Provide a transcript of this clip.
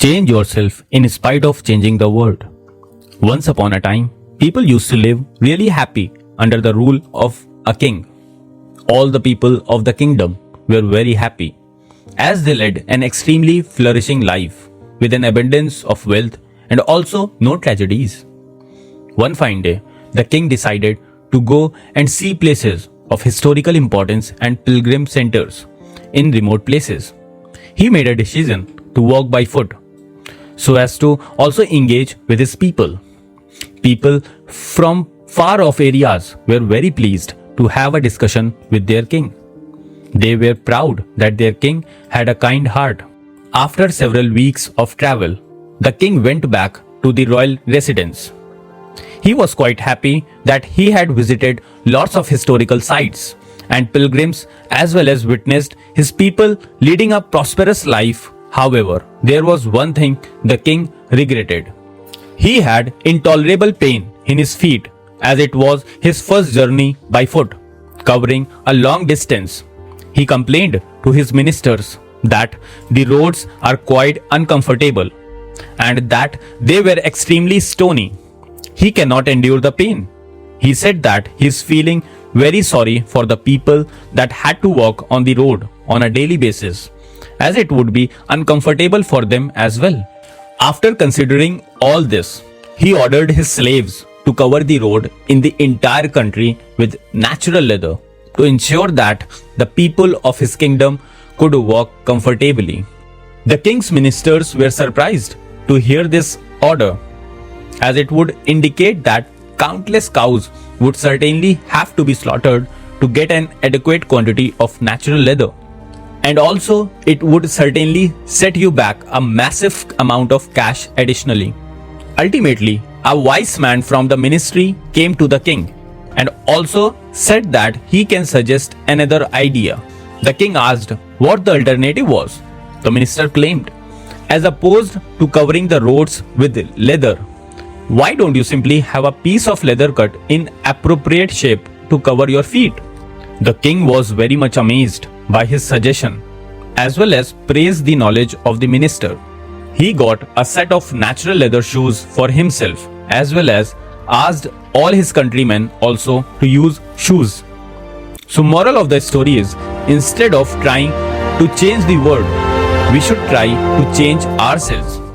Change yourself in spite of changing the world. Once upon a time, people used to live really happy under the rule of a king. All the people of the kingdom were very happy as they led an extremely flourishing life with an abundance of wealth and also no tragedies. One fine day, the king decided to go and see places of historical importance and pilgrim centers in remote places. He made a decision to walk by foot so as to also engage with his people. People from far off areas were very pleased to have a discussion with their king. They were proud that their king had a kind heart. After several weeks of travel, the king went back to the royal residence. He was quite happy that he had visited lots of historical sites and pilgrims as well as witnessed his people leading a prosperous life. However, there was one thing the king regretted. He had intolerable pain in his feet as it was his first journey by foot, covering a long distance. He complained to his ministers that the roads are quite uncomfortable and that they were extremely stony. He cannot endure the pain. He said that he is feeling very sorry for the people that had to walk on the road on a daily basis, as it would be uncomfortable for them as well. After considering all this, he ordered his slaves to cover the road in the entire country with natural leather to ensure that the people of his kingdom could walk comfortably. The king's ministers were surprised to hear this order, as it would indicate that countless cows would certainly have to be slaughtered to get an adequate quantity of natural leather. And also, it would certainly set you back a massive amount of cash additionally. Ultimately, a wise man from the ministry came to the king and also said that he can suggest another idea. The king asked what the alternative was. The minister claimed, as opposed to covering the roads with leather, why don't you simply have a piece of leather cut in appropriate shape to cover your feet? The king was very much amazed by his suggestion, as well as praised the knowledge of the minister. He got a set of natural leather shoes for himself, as well as asked all his countrymen also to use shoes. So moral of the story is, instead of trying to change the world, we should try to change ourselves.